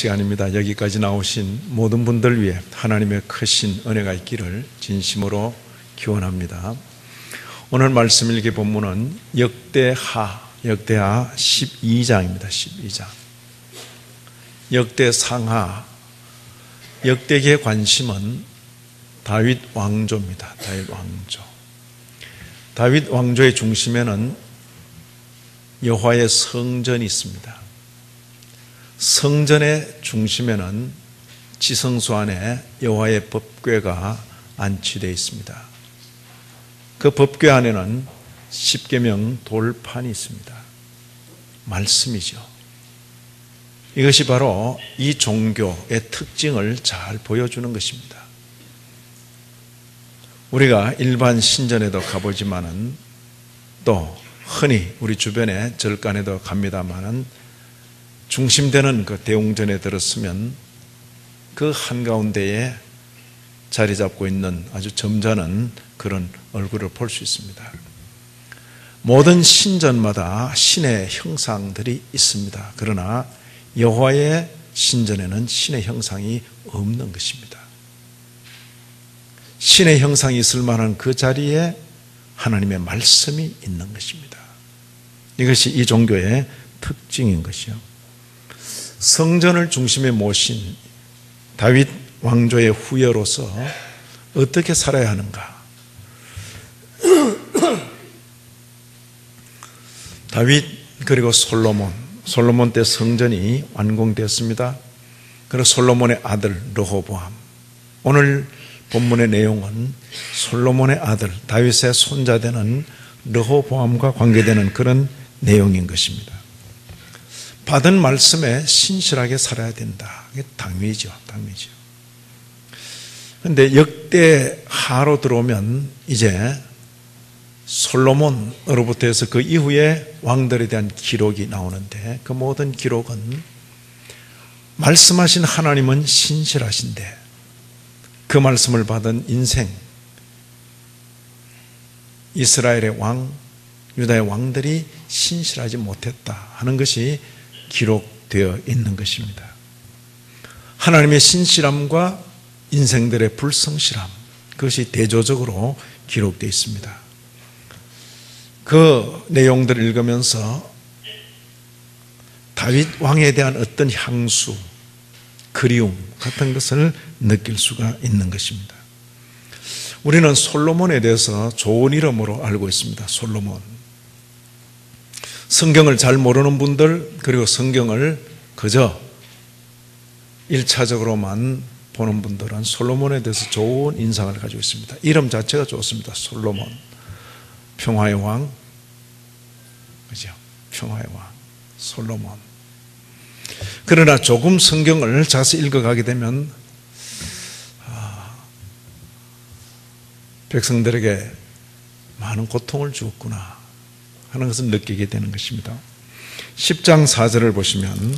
시간입니다. 여기까지 나오신 모든 분들 위해 하나님의 크신 은혜가 있기를 진심으로 기원합니다. 오늘 말씀 일기 본문은 역대하 12장입니다. 12장. 역대상하, 역대기의 관심은 다윗 왕조입니다. 다윗 왕조. 다윗 왕조의 중심에는 여호와의 성전이 있습니다. 성전의 중심에는 지성소 안에 여호와의 법궤가 안치되어 있습니다. 그 법궤 안에는 십계명 돌판이 있습니다. 말씀이죠. 이것이 바로 이 종교의 특징을 잘 보여주는 것입니다. 우리가 일반 신전에도 가보지만은 또 흔히 우리 주변에 절간에도 갑니다만은 중심되는 그 대웅전에 들었으면 그 한가운데에 자리 잡고 있는 아주 점잖은 그런 얼굴을 볼 수 있습니다. 모든 신전마다 신의 형상들이 있습니다. 그러나 여호와의 신전에는 신의 형상이 없는 것입니다. 신의 형상이 있을 만한 그 자리에 하나님의 말씀이 있는 것입니다. 이것이 이 종교의 특징인 것이요. 성전을 중심에 모신 다윗 왕조의 후예로서 어떻게 살아야 하는가? 다윗 그리고 솔로몬 때 성전이 완공되었습니다. 그리고 솔로몬의 아들 르호보암. 오늘 본문의 내용은 솔로몬의 아들 다윗의 손자 되는 르호보암과 관계되는 그런 내용인 것입니다. 받은 말씀에 신실하게 살아야 된다. 이게 당위죠. 그런데 역대하로 들어오면 이제 솔로몬으로부터 해서 그 이후에 왕들에 대한 기록이 나오는데 그 모든 기록은 말씀하신 하나님은 신실하신데 그 말씀을 받은 인생, 이스라엘의 왕, 유다의 왕들이 신실하지 못했다 하는 것이 기록되어 있는 것입니다. 하나님의 신실함과 인생들의 불성실함, 그것이 대조적으로 기록되어 있습니다. 그 내용들을 읽으면서 다윗 왕에 대한 어떤 향수, 그리움 같은 것을 느낄 수가 있는 것입니다. 우리는 솔로몬에 대해서 좋은 이름으로 알고 있습니다. 솔로몬. 성경을 잘 모르는 분들, 그리고 성경을 그저 1차적으로만 보는 분들은 솔로몬에 대해서 좋은 인상을 가지고 있습니다. 이름 자체가 좋습니다. 솔로몬. 평화의 왕. 그죠? 평화의 왕. 솔로몬. 그러나 조금 성경을 자세히 읽어가게 되면 백성들에게 많은 고통을 주었구나 하는 것을 느끼게 되는 것입니다. 10장 4절을 보시면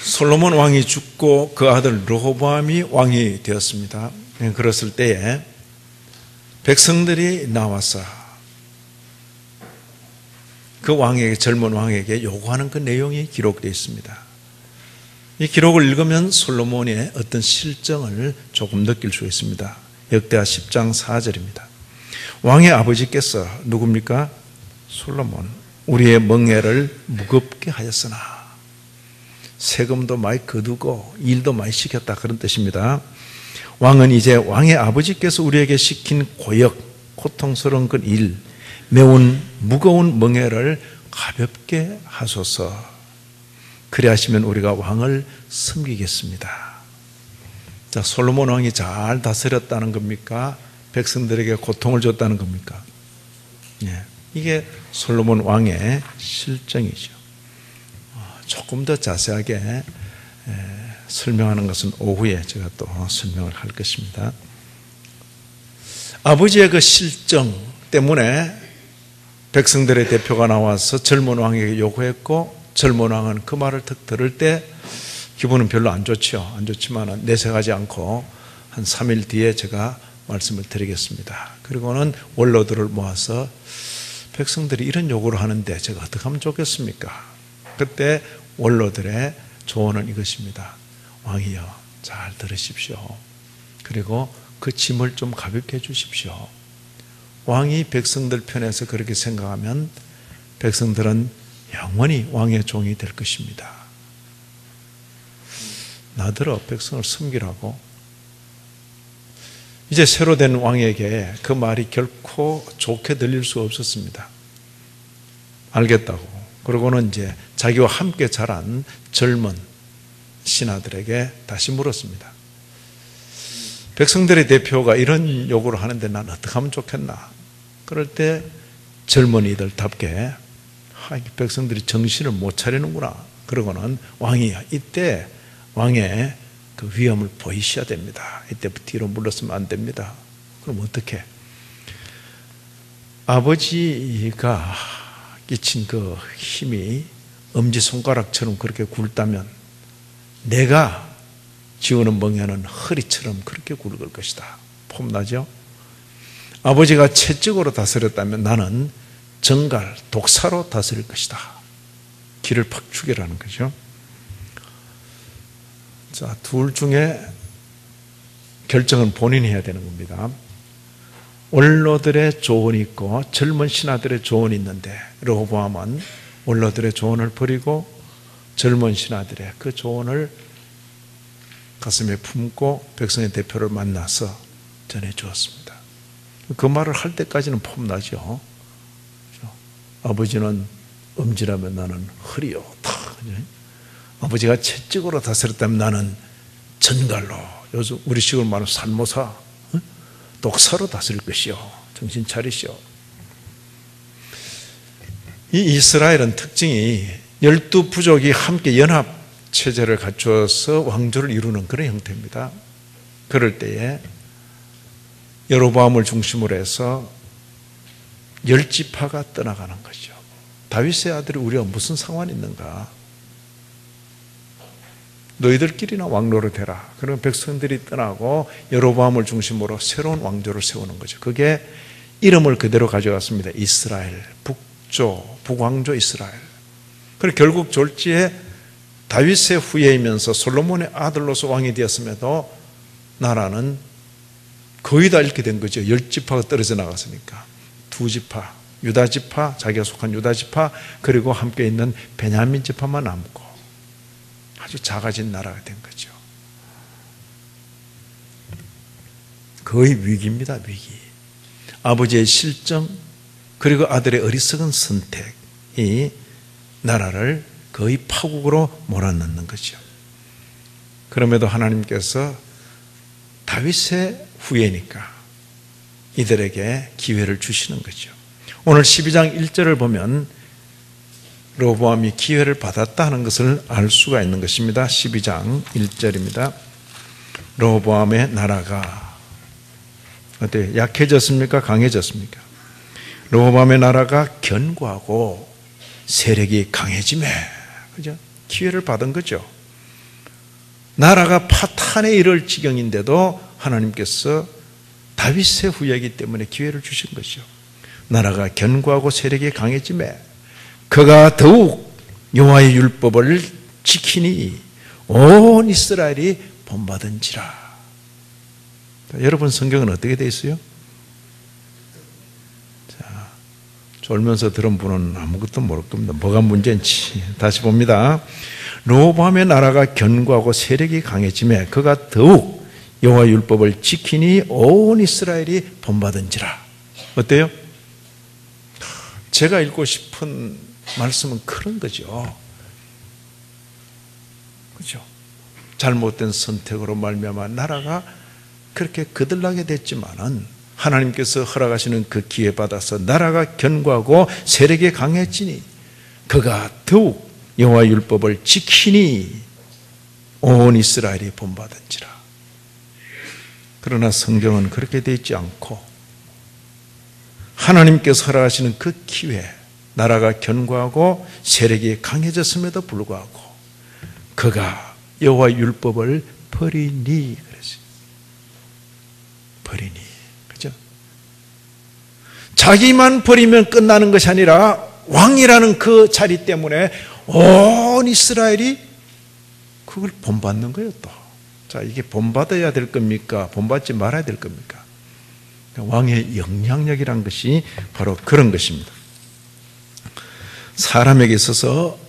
솔로몬 왕이 죽고 그 아들 르호보암이 왕이 되었습니다. 그랬을 때에 백성들이 나와서 그 왕에게, 젊은 왕에게 요구하는 그 내용이 기록되어 있습니다. 이 기록을 읽으면 솔로몬의 어떤 실정을 조금 느낄 수 있습니다. 역대하 10장 4절입니다. 왕의 아버지께서 누굽니까? 솔로몬. 우리의 멍에를 무겁게 하였으나 세금도 많이 거두고 일도 많이 시켰다, 그런 뜻입니다. 왕은 이제 왕의 아버지께서 우리에게 시킨 고역, 고통스러운 그 일, 매운 무거운 멍에를 가볍게 하소서. 그래 하시면 우리가 왕을 섬기겠습니다. 자, 솔로몬 왕이 잘 다스렸다는 겁니까? 백성들에게 고통을 줬다는 겁니까? 예, 이게 솔로몬 왕의 실정이죠. 조금 더 자세하게 설명하는 것은 오후에 제가 또 설명을 할 것입니다. 아버지의 그 실정 때문에 백성들의 대표가 나와서 젊은 왕에게 요구했고, 젊은 왕은 그 말을 탁 들을 때 기분은 별로 안 좋죠. 안 좋지만 내색하지 않고 한 3일 뒤에 제가 말씀을 드리겠습니다. 그리고는 원로들을 모아서 백성들이 이런 요구를 하는데 제가 어떻게 하면 좋겠습니까? 그때 원로들의 조언은 이것입니다. 왕이여, 잘 들으십시오. 그리고 그 짐을 좀 가볍게 해주십시오. 왕이 백성들 편에서 그렇게 생각하면 백성들은 영원히 왕의 종이 될 것입니다. 나더러 백성을 섬기라고. 이제 새로 된 왕에게 그 말이 결코 좋게 들릴 수 없었습니다. 알겠다고. 그러고는 이제 자기와 함께 자란 젊은 신하들에게 다시 물었습니다. 백성들의 대표가 이런 요구를 하는데 난 어떻게 하면 좋겠나? 그럴 때 젊은이들답게 백성들이 정신을 못 차리는구나. 그러고는 왕이야, 이때 왕의 그 위엄을 보이셔야 됩니다. 이때 뒤로 물러서면 안 됩니다. 그럼 어떻게? 아버지가 끼친 그 힘이 엄지손가락처럼 그렇게 굵다면 내가 지우는 멍에는 허리처럼 그렇게 굵을 것이다. 폼나죠? 아버지가 채찍으로 다스렸다면 나는 정갈, 독사로 다스릴 것이다. 길을 팍 죽이라는 거죠. 자, 둘 중에 결정은 본인이 해야 되는 겁니다. 원로들의 조언이 있고 젊은 신하들의 조언이 있는데 르호보암은 원로들의 조언을 버리고 젊은 신하들의 그 조언을 가슴에 품고 백성의 대표를 만나서 전해주었습니다. 그 말을 할 때까지는 폼나죠. 아버지는 엄지라면 나는 허리요. 아버지가 채찍으로 다스렸다면 나는 전갈로, 요즘 우리식으로 말하면 산모사, 독사로 다스릴 것이요. 정신 차리시오. 이 이스라엘은 특징이 12부족이 함께 연합 체제를 갖추어서 왕조를 이루는 그런 형태입니다. 그럴 때에 여로보암을 중심으로 해서 10지파가 떠나가는 거죠. 다윗의 아들이 우리와 무슨 상관이 있는가? 너희들끼리나 왕로를 대라. 그러면 백성들이 떠나고 여로보암을 중심으로 새로운 왕조를 세우는 거죠. 그게 이름을 그대로 가져갔습니다. 이스라엘, 북조, 북왕조 이스라엘. 그리고 결국 졸지에 다윗의 후예이면서 솔로몬의 아들로서 왕이 되었음에도 나라는 거의 다 잃게 된 거죠. 10지파가 떨어져 나갔으니까. 2지파, 유다지파, 자기가 속한 유다지파, 그리고 함께 있는 베냐민 지파만 남고 아주 작아진 나라가 된 거죠. 거의 위기입니다. 위기. 아버지의 실정 그리고 아들의 어리석은 선택이 나라를 거의 파국으로 몰아넣는 거죠. 그럼에도 하나님께서 다윗의 후예니까 이들에게 기회를 주시는 거죠. 오늘 12장 1절을 보면 르호보암이 기회를 받았다 하는 것을 알 수가 있는 것입니다. 12장 1절입니다. 르호보암의 나라가 어때요? 약해졌습니까? 강해졌습니까? 르호보암의 나라가 견고하고 세력이 강해지매, 그죠? 기회를 받은 거죠. 나라가 파탄에 이를 지경인데도 하나님께서 다윗의 후예이기 때문에 기회를 주신 것이죠. 나라가 견고하고 세력이 강해지매 그가 더욱 여호와의 율법을 지키니 온 이스라엘이 본받은지라. 여러분 성경은 어떻게 되어 있어요? 자, 졸면서 들은 분은 아무것도 모를 겁니다. 뭐가 문제인지 다시 봅니다. 르호보암의 나라가 견고하고 세력이 강해지매 그가 더욱 여호와의 율법을 지키니 온 이스라엘이 본받은지라. 어때요? 제가 읽고 싶은 말씀은 그런 거죠. 그렇죠? 잘못된 선택으로 말미암아 나라가 그렇게 거들나게 됐지만은 하나님께서 허락하시는 그 기회 받아서 나라가 견고하고 세력이 강해지니 그가 더욱 여호와의 율법을 지키니 온 이스라엘이 본받은지라. 그러나 성경은 그렇게 되어 있지 않고 하나님께서 허락하시는 그 기회, 나라가 견고하고 세력이 강해졌음에도 불구하고 그가 여호와의 율법을 버리니 그랬어요. 버리니. 자기만 버리면 끝나는 것이 아니라 왕이라는 그 자리 때문에 온 이스라엘이 그걸 본받는 거예요. 또 자, 이게 본받아야 될 겁니까? 본받지 말아야 될 겁니까? 왕의 영향력이란 것이 바로 그런 것입니다. 사람에게 있어서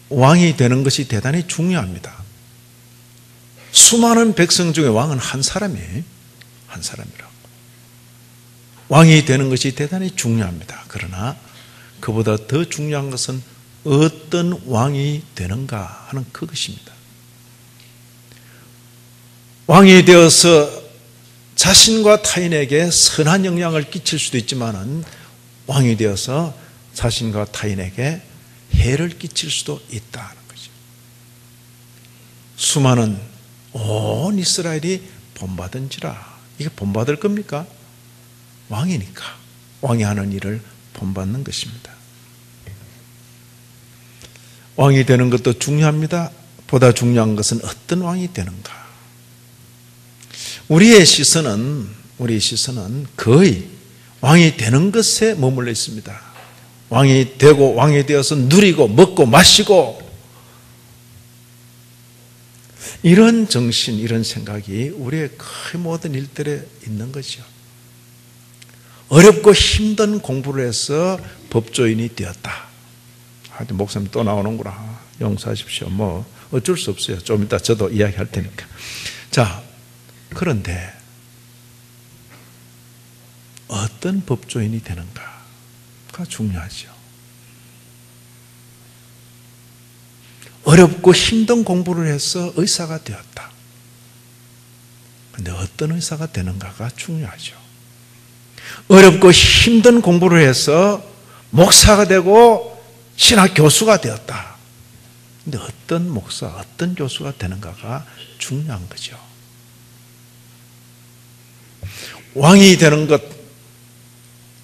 왕이 되는 것이 대단히 중요합니다. 수많은 백성 중에 왕은 한 사람이에요. 한 사람이라고. 왕이 되는 것이 대단히 중요합니다. 그러나 그보다 더 중요한 것은 어떤 왕이 되는가 하는 그것입니다. 왕이 되어서 자신과 타인에게 선한 영향을 끼칠 수도 있지만 왕이 되어서 자신과 타인에게 해를 끼칠 수도 있다는 거죠. 수많은 온 이스라엘이 본받은지라. 이게 본받을 겁니까? 왕이니까 왕이 하는 일을 본받는 것입니다. 왕이 되는 것도 중요합니다. 보다 중요한 것은 어떤 왕이 되는가. 우리의 시선은 거의 왕이 되는 것에 머물러 있습니다. 왕이 되고 왕이 되어서 누리고 먹고 마시고 이런 정신, 이런 생각이 우리의 거의 모든 일들에 있는 거죠. 어렵고 힘든 공부를 해서 법조인이 되었다. 하여튼 목사님 또 나오는구나. 용서하십시오. 뭐 어쩔 수 없어요. 좀 이따 저도 이야기할 테니까. 자, 그런데 어떤 법조인이 되는가가 중요하죠. 어렵고 힘든 공부를 해서 의사가 되었다. 그런데 어떤 의사가 되는가가 중요하죠. 어렵고 힘든 공부를 해서 목사가 되고 신학 교수가 되었다. 그런데 어떤 목사, 어떤 교수가 되는가가 중요한 거죠. 왕이 되는 것,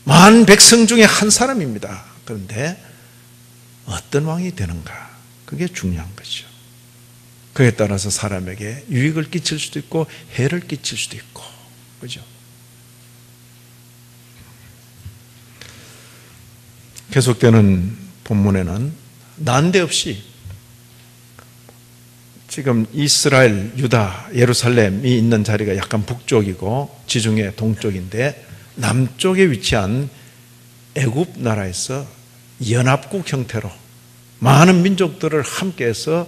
만 백성 중에 한 사람입니다. 그런데 어떤 왕이 되는가, 그게 중요한 거죠. 그에 따라서 사람에게 유익을 끼칠 수도 있고 해를 끼칠 수도 있고, 그죠? 계속되는 본문에는 난데없이 지금 이스라엘, 유다, 예루살렘이 있는 자리가 약간 북쪽이고 지중해 동쪽인데 남쪽에 위치한 애굽 나라에서 연합국 형태로 많은 민족들을 함께해서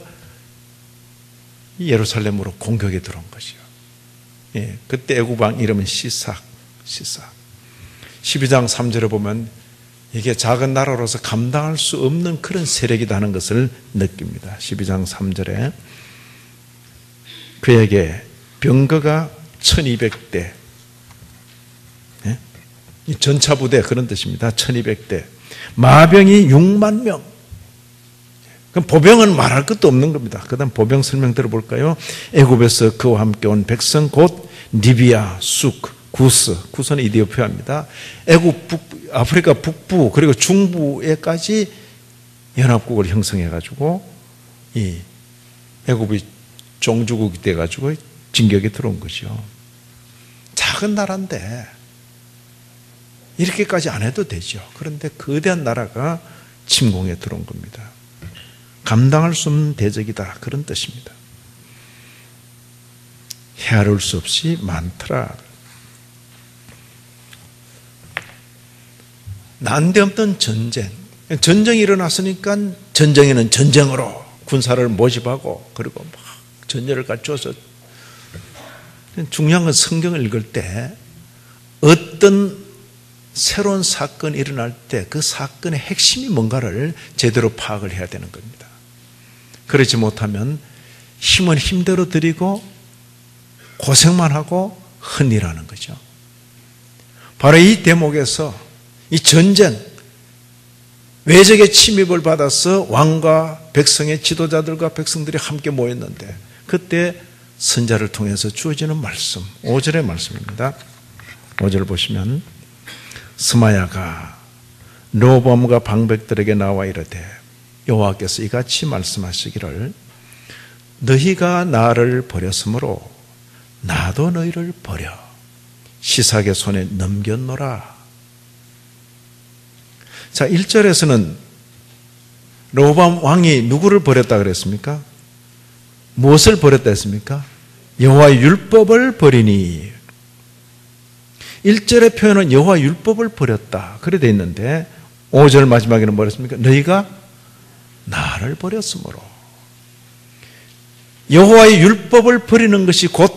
예루살렘으로 공격에 들어온 것이요. 예, 그때 애굽 왕 이름은 시삭. 12장 3절에 보면 이게 작은 나라로서 감당할 수 없는 그런 세력이라는 것을 느낍니다. 12장 3절에 그에게 병거가 1200대, 예? 이 전차부대 그런 뜻입니다. 1200대, 마병이 6만 명. 그럼 보병은 말할 것도 없는 겁니다. 그 다음 보병 설명 들어볼까요? 애굽에서 그와 함께 온 백성 곧 리비아, 쑥, 구스는 이디오피아입니다. 애굽 아프리카 북부 그리고 중부에까지 연합국을 형성해가지고 이 애굽이 종주국이 돼가지고 진격에 들어온 거죠. 작은 나라인데 이렇게까지 안 해도 되죠. 그런데 거대한 나라가 침공에 들어온 겁니다. 감당할 수 없는 대적이다, 그런 뜻입니다. 헤아릴 수 없이 많더라. 난데없던 전쟁. 전쟁이 일어났으니까 전쟁에는 전쟁으로 군사를 모집하고 그리고 막 전열을 갖춰서. 중요한 건 성경을 읽을 때 어떤 새로운 사건이 일어날 때 그 사건의 핵심이 뭔가를 제대로 파악을 해야 되는 겁니다. 그렇지 못하면 힘은 힘대로 들이고 고생만 하고 흔히라는 거죠. 바로 이 대목에서 이 전쟁, 외적의 침입을 받아서 왕과 백성의 지도자들과 백성들이 함께 모였는데 그때 선자를 통해서 주어지는 말씀, 5절의 말씀입니다. 5절 보시면 스마야가 르호보암과 방백들에게 나와 이르되 여호와께서 이같이 말씀하시기를 너희가 나를 버렸으므로 나도 너희를 버려 시삭의 손에 넘겼노라. 자, 1절에서는 르호보암 왕이 누구를 버렸다 그랬습니까? 무엇을 버렸다 했습니까? 여호와의 율법을 버리니. 1절의 표현은 여호와의 율법을 버렸다 그래 돼 있는데 5절 마지막에는 뭐랬습니까? 너희가 나를 버렸으므로. 여호와의 율법을 버리는 것이 곧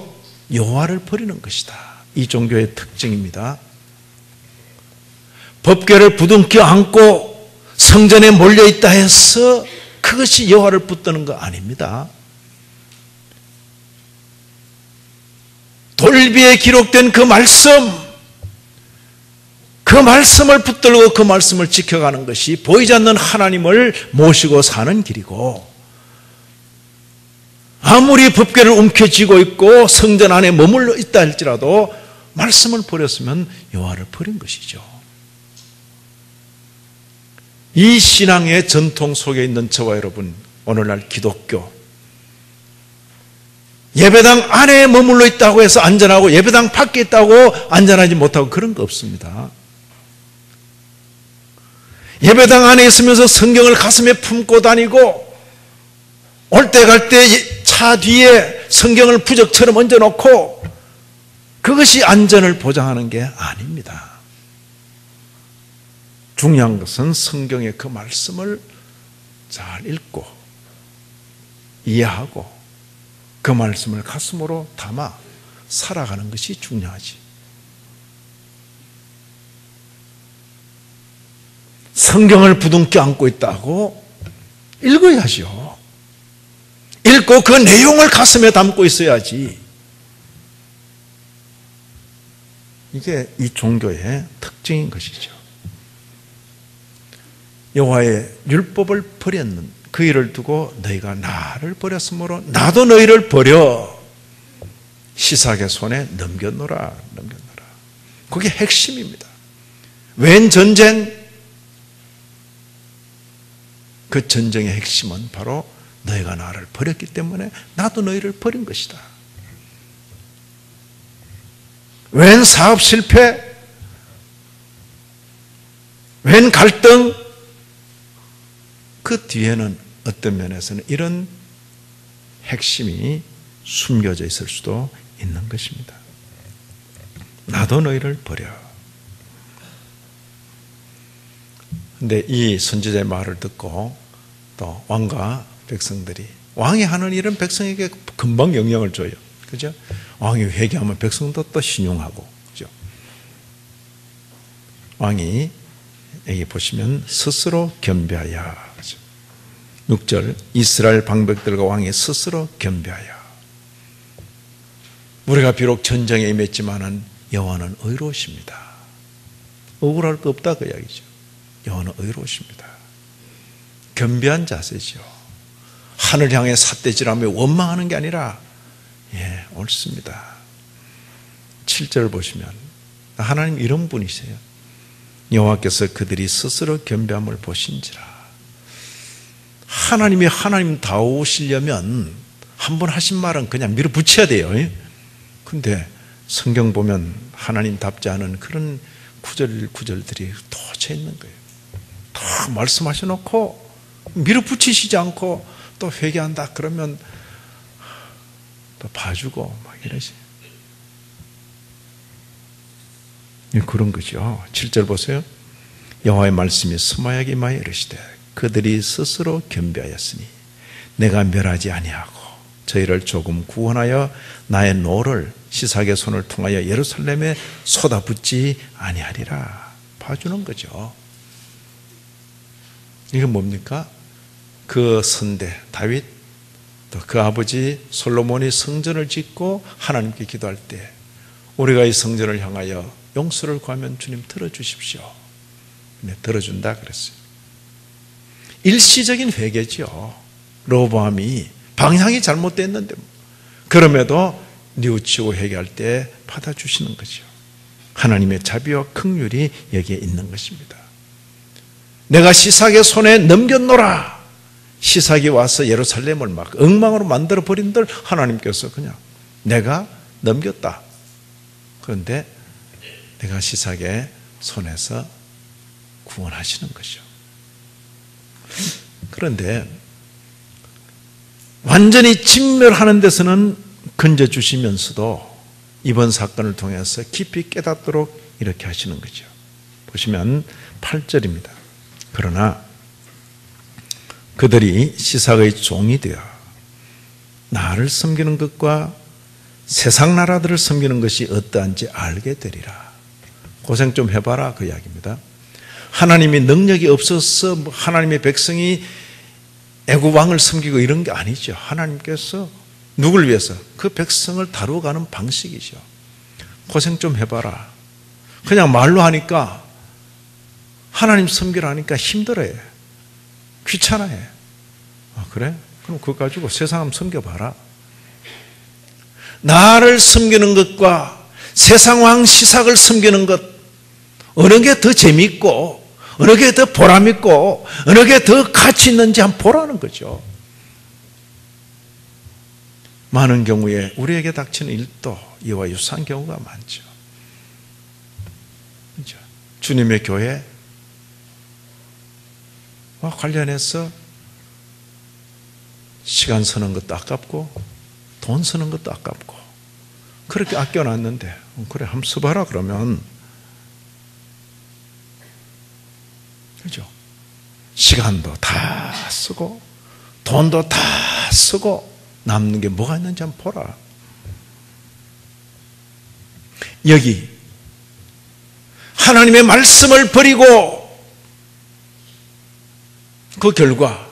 여호와를 버리는 것이다. 이 종교의 특징입니다. 법궤를 부둥켜 안고 성전에 몰려있다 해서 그것이 여호와를 붙드는 거 아닙니다. 돌비에 기록된 그 말씀을 붙들고 그 말씀을 지켜가는 것이 보이지 않는 하나님을 모시고 사는 길이고, 아무리 법궤를 움켜쥐고 있고 성전 안에 머물러 있다 할지라도 말씀을 버렸으면 여호와를 버린 것이죠. 이 신앙의 전통 속에 있는 저와 여러분, 오늘날 기독교, 예배당 안에 머물러 있다고 해서 안전하고 예배당 밖에 있다고 안전하지 못하고 그런 거 없습니다. 예배당 안에 있으면서 성경을 가슴에 품고 다니고 올 때 갈 때 차 뒤에 성경을 부적처럼 얹어놓고 그것이 안전을 보장하는 게 아닙니다. 중요한 것은 성경의 그 말씀을 잘 읽고 이해하고 그 말씀을 가슴으로 담아 살아가는 것이 중요하지. 성경을 부둥켜 안고 있다고 읽어야죠. 읽고 그 내용을 가슴에 담고 있어야지. 이게 이 종교의 특징인 것이죠. 여호와의 율법을 버렸는 그 일을 두고 너희가 나를 버렸으므로 나도 너희를 버려 시삭의 손에 넘겨놓으라. 그게 핵심입니다. 웬 전쟁? 그 전쟁의 핵심은 바로 너희가 나를 버렸기 때문에 나도 너희를 버린 것이다. 웬 사업 실패? 웬 갈등? 그 뒤에는 어떤 면에서는 이런 핵심이 숨겨져 있을 수도 있는 것입니다. 나도 너희를 버려. 근데 이 선지자의 말을 듣고 또 왕과 백성들이, 왕이 하는 일은 백성에게 금방 영향을 줘요. 그죠? 왕이 회개하면 백성도 또 신용하고, 그죠? 왕이 여기 보시면 스스로 겸비하여, 6절 이스라엘 방백들과 왕이 스스로 겸비하여. 우리가 비록 전쟁에 임했지만은 여호와는 의로우십니다. 억울할 거 없다 그 이야기죠. 여호와는 의로우십니다. 겸비한 자세죠. 하늘 향해 삿대질하며 원망하는 게 아니라 옳습니다. 7절 보시면 하나님 이런 분이세요. 여호와께서 그들이 스스로 겸비함을 보신지라. 하나님이 하나님다우시려면 한 번 하신 말은 그냥 밀어붙여야 돼요. 근데 성경 보면 하나님답지 않은 그런 구절들이 도쳐 있는 거예요. 다 말씀하셔놓고 밀어붙이시지 않고 또 회개한다 그러면 또 봐주고 막 이러지. 그런 거죠. 7절 보세요. 여호와의 말씀이 스마야게 임하여 이르시되 그들이 스스로 겸비하였으니 내가 멸하지 아니하고 저희를 조금 구원하여 나의 노를 시삭의 손을 통하여 예루살렘에 쏟아붓지 아니하리라. 봐주는 거죠. 이건 뭡니까? 그 선대 다윗 또 그 아버지 솔로몬이 성전을 짓고 하나님께 기도할 때 우리가 이 성전을 향하여 용서를 구하면 주님 들어주십시오. 네, 들어준다 그랬어요. 일시적인 회개죠. 르호보암이 방향이 잘못됐는데 그럼에도 뉘우치고 회개할 때 받아주시는 거죠. 하나님의 자비와 긍휼이 여기에 있는 것입니다. 내가 시삭의 손에 넘겨놓으라. 시삭이 와서 예루살렘을 막 엉망으로 만들어 버린들 하나님께서 그냥 내가 넘겼다. 그런데 내가 시삭의 손에서 구원하시는 것이죠. 그런데 완전히 진멸하는 데서는 건져주시면서도 이번 사건을 통해서 깊이 깨닫도록 이렇게 하시는 거죠. 보시면 8절입니다. 그러나 그들이 시삭의 종이 되어 나를 섬기는 것과 세상 나라들을 섬기는 것이 어떠한지 알게 되리라. 고생 좀 해봐라 그 이야기입니다. 하나님이 능력이 없어서 하나님의 백성이 애굽 왕을 섬기고 이런 게 아니죠. 하나님께서 누굴 위해서? 그 백성을 다루어가는 방식이죠. 고생 좀 해봐라. 그냥 말로 하니까 하나님 섬기라 하니까 힘들어해. 귀찮아해. 아, 그래? 그럼 그거 가지고 세상 한번 섬겨봐라. 나를 섬기는 것과 세상 왕 시삭을 섬기는 것, 어느 게 더 재밌고 어느 게 더 보람있고 어느 게 더 가치 있는지 한번 보라는 거죠. 많은 경우에 우리에게 닥치는 일도 이와 유사한 경우가 많죠. 그렇죠? 주님의 교회와 관련해서 시간 쓰는 것도 아깝고 돈 쓰는 것도 아깝고 그렇게 아껴놨는데 그래 한번 써봐라 그러면 그죠? 시간도 다 쓰고 돈도 다 쓰고 남는 게 뭐가 있는지 한번 보라. 여기 하나님의 말씀을 버리고 그 결과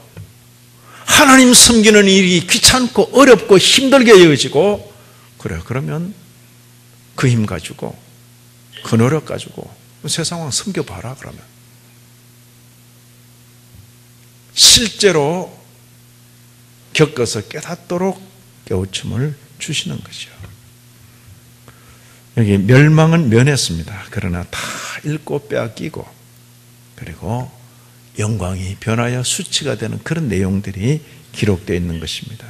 하나님 섬기는 일이 귀찮고 어렵고 힘들게 여겨지고 그래 그러면 그 힘 가지고 그 노력 가지고 세상 왕 섬겨봐라 그러면 실제로 겪어서 깨닫도록 깨우침을 주시는 거죠. 여기 멸망은 면했습니다. 그러나 다 잃고 빼앗기고 그리고 영광이 변하여 수치가 되는 그런 내용들이 기록되어 있는 것입니다.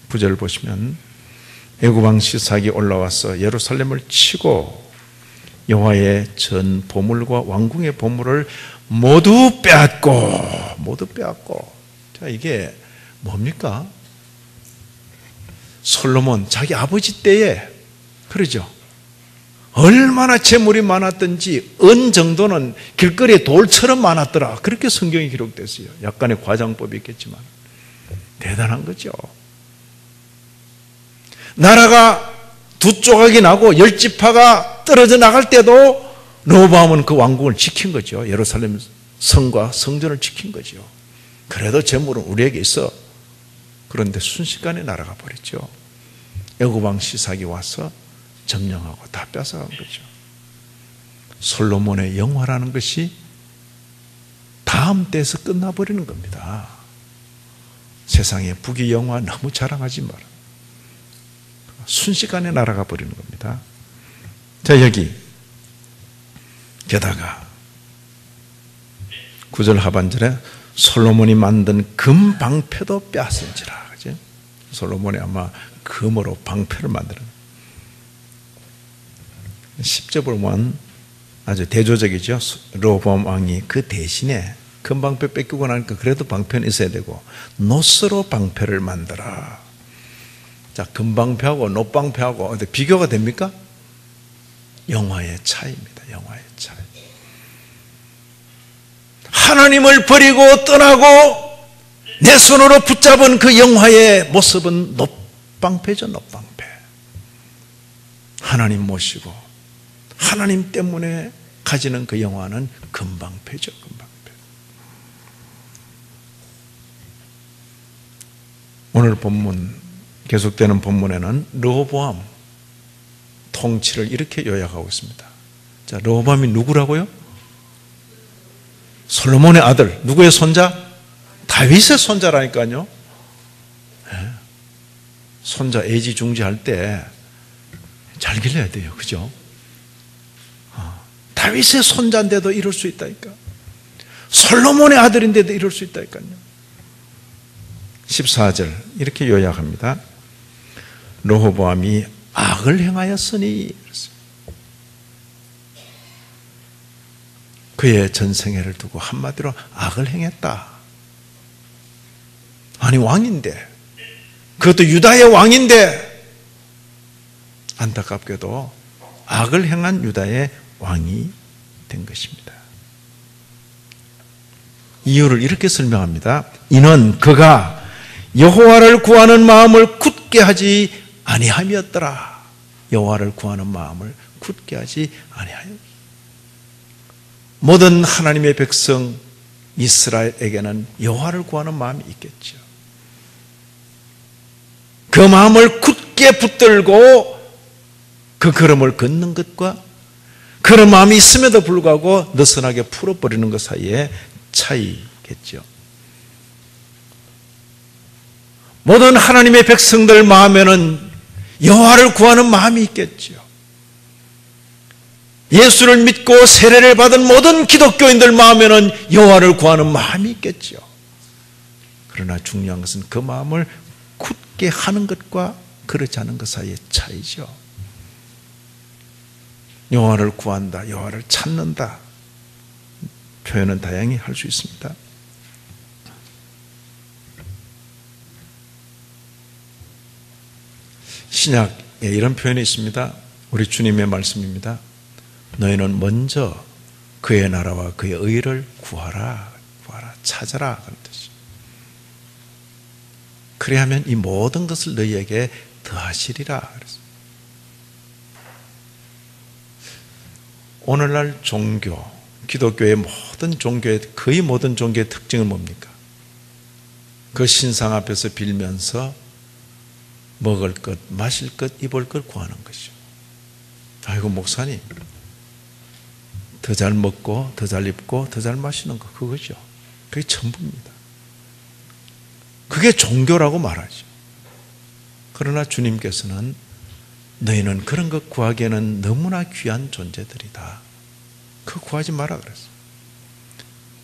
9절 보시면 애굽 왕 시삭이 올라와서 예루살렘을 치고 여호와의 전 보물과 왕궁의 보물을 모두 빼앗고 자 이게 뭡니까? 솔로몬 자기 아버지 때에 그러죠. 얼마나 재물이 많았던지 은 정도는 길거리에 돌처럼 많았더라. 그렇게 성경이 기록됐어요. 약간의 과장법이 있겠지만 대단한 거죠. 나라가 두 조각이 나고 10지파가 떨어져 나갈 때도 르호보암은 그 왕궁을 지킨 거죠. 예루살렘 성과 성전을 지킨 거죠. 그래도 재물은 우리에게 있어. 그런데 순식간에 날아가 버렸죠. 애굽 왕 시삭이 와서 점령하고 다 뺏어간 거죠. 솔로몬의 영화라는 것이 다음 때에서 끝나버리는 겁니다. 세상에 부귀 영화 너무 자랑하지 마라. 순식간에 날아가 버리는 겁니다. 자 여기 게다가 9절 하반절에 솔로몬이 만든 금 방패도 빼앗은지라. 그죠? 솔로몬이 아마 금으로 방패를 만드는 10절 보면 아주 대조적이죠. 르호보암 왕이 그 대신에 금 방패 뺏기고 나니까 그래도 방패는 있어야 되고 노스로 방패를 만들어. 자, 금방패하고 노방패하고 근데 비교가 됩니까? 영화의 차이입니다. 영화의 차이. 하나님을 버리고 떠나고 내 손으로 붙잡은 그 영화의 모습은 노방패죠. 노방패. 하나님 모시고 하나님 때문에 가지는 그 영화는 금방패죠. 금방패. 오늘 본문 계속되는 본문에는 르호보암 통치를 이렇게 요약하고 있습니다. 자, 르호보암이 누구라고요? 솔로몬의 아들. 누구의 손자? 다윗의 손자라니까요. 네. 손자 애지중지할 때 잘 길러야 돼요. 그죠? 다윗의 손자인데도 이럴 수 있다니까. 솔로몬의 아들인데도 이럴 수 있다니까요. 14절 이렇게 요약합니다. 르호보암이 악을 행하였으니 그의 전생애를 두고 한마디로 악을 행했다. 아니 왕인데, 그것도 유다의 왕인데 안타깝게도 악을 행한 유다의 왕이 된 것입니다. 이유를 이렇게 설명합니다. 이는 그가 여호와를 구하는 마음을 굳게 하지 아니함이었더라. 여호와를 구하는 마음을 굳게 하지 아니하여. 모든 하나님의 백성 이스라엘에게는 여호와를 구하는 마음이 있겠죠. 그 마음을 굳게 붙들고 그 걸음을 걷는 것과 그런 마음이 있음에도 불구하고 느슨하게 풀어버리는 것 사이에 차이겠죠. 모든 하나님의 백성들 마음에는 여호와를 구하는 마음이 있겠죠. 예수를 믿고 세례를 받은 모든 기독교인들 마음에는 여호와를 구하는 마음이 있겠죠. 그러나 중요한 것은 그 마음을 굳게 하는 것과 그렇지 않은 것 사이의 차이죠. 여호와를 구한다, 여호와를 찾는다, 표현은 다양히 할 수 있습니다. 신약에 이런 표현이 있습니다. 우리 주님의 말씀입니다. 너희는 먼저 그의 나라와 그의 의를 구하라, 찾아라 그런 뜻이죠. 그래야면 이 모든 것을 너희에게 더하시리라 그랬어요. 오늘날 종교, 기독교의 모든 종교의, 거의 모든 종교의 특징은 뭡니까? 그 신상 앞에서 빌면서 먹을 것, 마실 것, 입을 것 구하는 것이죠. 아이고 목사님, 더 잘 먹고 더 잘 입고 더 잘 마시는 거, 그거죠. 그게 전부입니다. 그게 종교라고 말하죠. 그러나 주님께서는 너희는 그런 것 구하기에는 너무나 귀한 존재들이다. 그거 구하지 마라 그랬어요.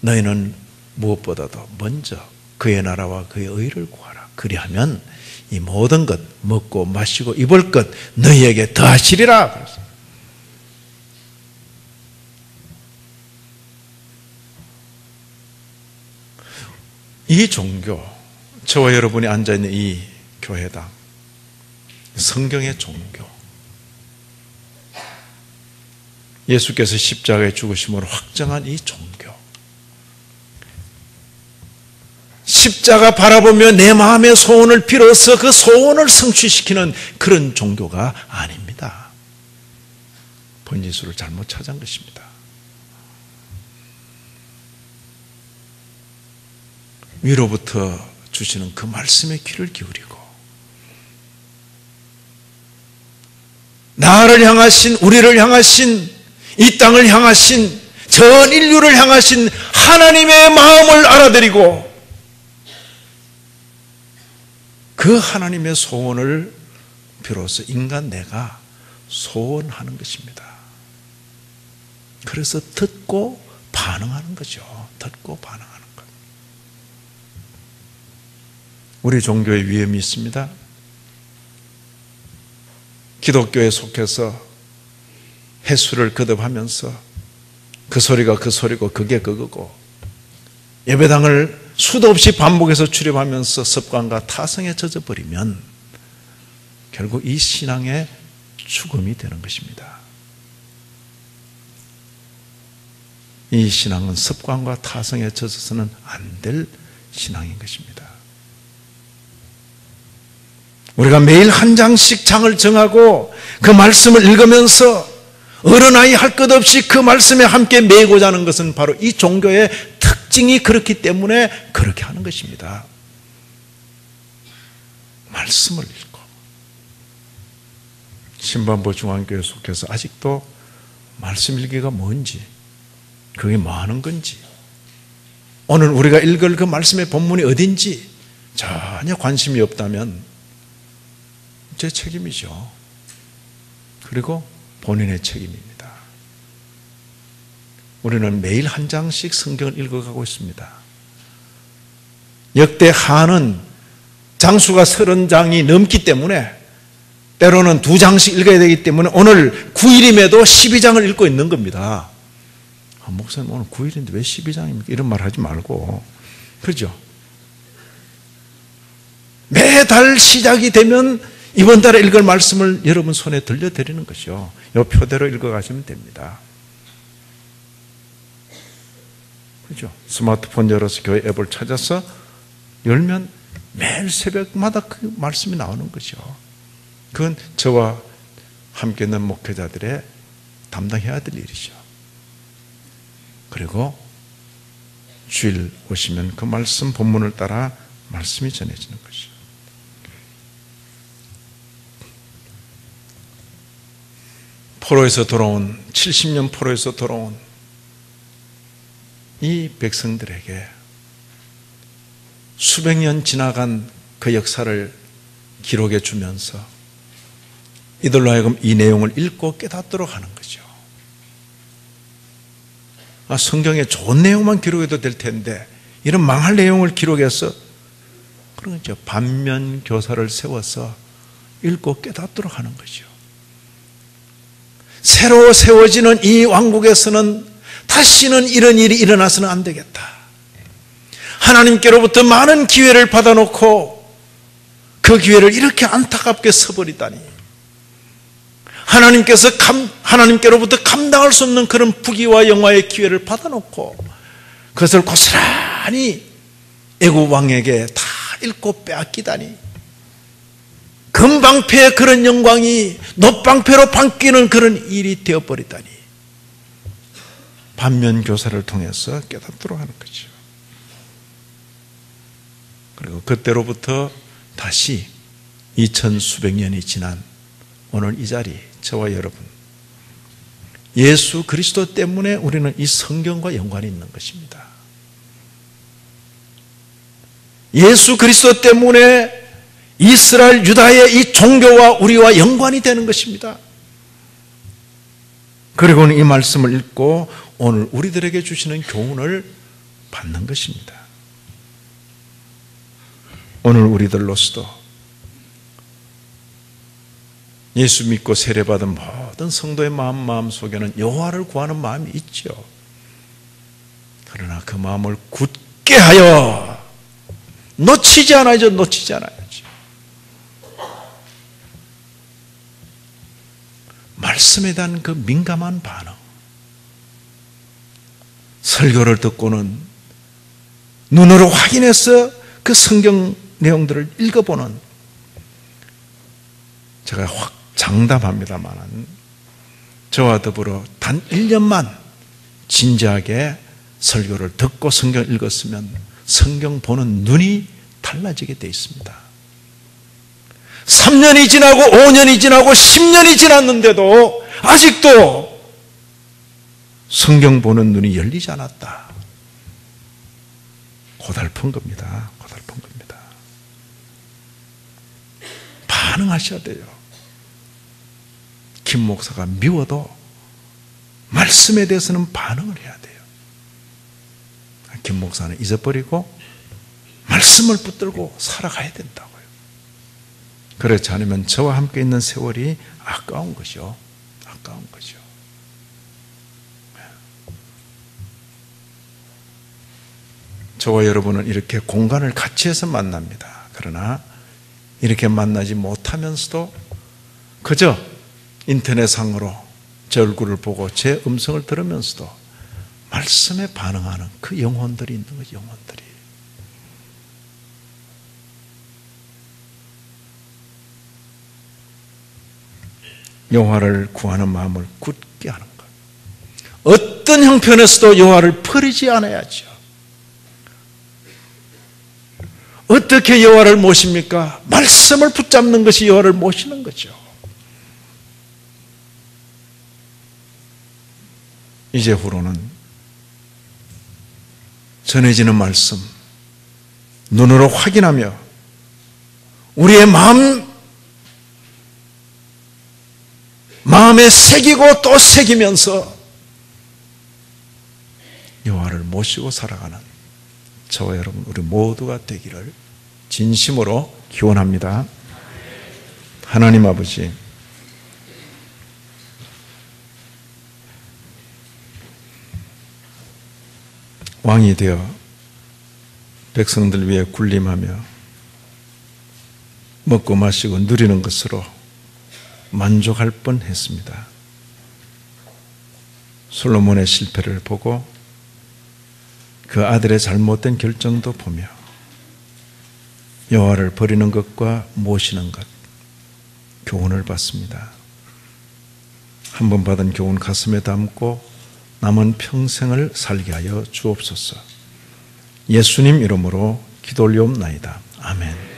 너희는 무엇보다도 먼저 그의 나라와 그의 의를 구하라. 그리하면 이 모든 것, 먹고 마시고 입을 것 너희에게 더하시리라 그랬어요. 이 종교, 저와 여러분이 앉아있는 이 교회당, 성경의 종교, 예수께서 십자가에 죽으심으로 확정한 이 종교, 십자가 바라보며 내 마음의 소원을 빌어서 그 소원을 성취시키는 그런 종교가 아닙니다. 번지수를 잘못 찾은 것입니다. 위로부터 주시는 그 말씀에 귀를 기울이고 나를 향하신, 우리를 향하신, 이 땅을 향하신, 전 인류를 향하신 하나님의 마음을 알아들이고 그 하나님의 소원을 비로소 인간 내가 소원하는 것입니다. 그래서 듣고 반응하는 거죠. 듣고 반응하는 것. 우리 종교에 위험이 있습니다. 기독교에 속해서 횟수를 거듭하면서 그 소리가 그 소리고 그게 그거고 예배당을 수도 없이 반복해서 출입하면서 습관과 타성에 젖어버리면 결국 이 신앙의 죽음이 되는 것입니다. 이 신앙은 습관과 타성에 젖어서는 안 될 신앙인 것입니다. 우리가 매일 한 장씩 장을 정하고 그 말씀을 읽으면서 어른아이 할 것 없이 그 말씀에 함께 매고자 하는 것은 바로 이 종교의 특징이 그렇기 때문에 그렇게 하는 것입니다. 말씀을 읽고 신반보 중앙교회 속해서 아직도 말씀 읽기가 뭔지, 그게 뭐 하는 건지, 오늘 우리가 읽을 그 말씀의 본문이 어딘지 전혀 관심이 없다면 제 책임이죠. 그리고 본인의 책임입니다. 우리는 매일 한 장씩 성경을 읽어가고 있습니다. 역대 하는 장수가 30장이 넘기 때문에 때로는 2장씩 읽어야 되기 때문에 오늘 9일임에도 12장을 읽고 있는 겁니다. 목사님 오늘 9일인데 왜 12장입니까? 이런 말 하지 말고, 그죠? 매달 시작이 되면 이번 달에 읽을 말씀을 여러분 손에 들려드리는 것이요. 이 표대로 읽어가시면 됩니다. 그죠? 스마트폰 열어서 교회 앱을 찾아서 열면 매일 새벽마다 그 말씀이 나오는 거죠. 그건 저와 함께 있는 목회자들의 담당해야 될 일이죠. 그리고 주일 오시면 그 말씀 본문을 따라 말씀이 전해지는 것이죠. 포로에서 돌아온 70년 포로에서 돌아온 이 백성들에게 수백 년 지나간 그 역사를 기록해 주면서 이들로 하여금 이 내용을 읽고 깨닫도록 하는 거죠. 성경에 좋은 내용만 기록해도 될 텐데 이런 망할 내용을 기록해서 그런 거죠. 반면 교사를 세워서 읽고 깨닫도록 하는 거죠. 새로 세워지는 이 왕국에서는 다시는 이런 일이 일어나서는 안 되겠다. 하나님께로부터 많은 기회를 받아놓고 그 기회를 이렇게 안타깝게 써버리다니. 하나님께로부터 감당할 수 없는 그런 부귀와 영화의 기회를 받아놓고 그것을 고스란히 애굽 왕에게 다 잃고 빼앗기다니. 금방패의 그런 영광이 놋방패로 바뀌는 그런 일이 되어버리다니. 반면교사를 통해서 깨닫도록 하는 거죠. 그리고 그때로부터 다시 2000수백 년이 지난 오늘 이 자리, 저와 여러분, 예수 그리스도 때문에 우리는 이 성경과 연관이 있는 것입니다. 예수 그리스도 때문에 이스라엘 유다의 이 종교와 우리와 연관이 되는 것입니다. 그리고는 이 말씀을 읽고 오늘 우리들에게 주시는 교훈을 받는 것입니다. 오늘 우리들로서도 예수 믿고 세례받은 모든 성도의 마음속에는 여호와를 구하는 마음이 있죠. 그러나 그 마음을 굳게 하여 놓치지 않아야죠. 놓치지 않아야죠. 말씀에 대한 그 민감한 반응, 설교를 듣고는 눈으로 확인해서 그 성경 내용들을 읽어보는, 제가 확 장담합니다만 저와 더불어 단 1년만 진지하게 설교를 듣고 성경을 읽었으면 성경 보는 눈이 달라지게 되어 있습니다. 3년이 지나고 5년이 지나고 10년이 지났는데도 아직도 성경 보는 눈이 열리지 않았다. 고달픈 겁니다. 고달픈 겁니다. 반응하셔야 돼요. 김 목사가 미워도 말씀에 대해서는 반응을 해야 돼요. 김 목사는 잊어버리고 말씀을 붙들고 살아가야 된다고요. 그렇지 않으면 저와 함께 있는 세월이 아까운 것이요. 아까운 거죠. 저와 여러분은 이렇게 공간을 같이 해서 만납니다. 그러나 이렇게 만나지 못하면서도 그저 인터넷상으로 제 얼굴을 보고 제 음성을 들으면서도 말씀에 반응하는 그 영혼들이 있는 거죠. 영혼들이. 여호와를 구하는 마음을 굳게 하는 것. 어떤 형편에서도 여호와를 버리지 않아야죠. 어떻게 여호와를 모십니까? 말씀을 붙잡는 것이 여호와를 모시는 거죠. 이제 후로는 전해지는 말씀 눈으로 확인하며 우리의 마음에 새기고 또 새기면서 여호와를 모시고 살아가는 저와 여러분 우리 모두가 되기를 진심으로 기원합니다. 하나님 아버지, 왕이 되어 백성들 위해 군림하며 먹고 마시고 누리는 것으로 만족할 뻔했습니다. 솔로몬의 실패를 보고 그 아들의 잘못된 결정도 보며 여호와를 버리는 것과 모시는 것, 교훈을 받습니다. 한 번 받은 교훈 가슴에 담고 남은 평생을 살게 하여 주옵소서. 예수님 이름으로 기도 올리옵나이다. 아멘.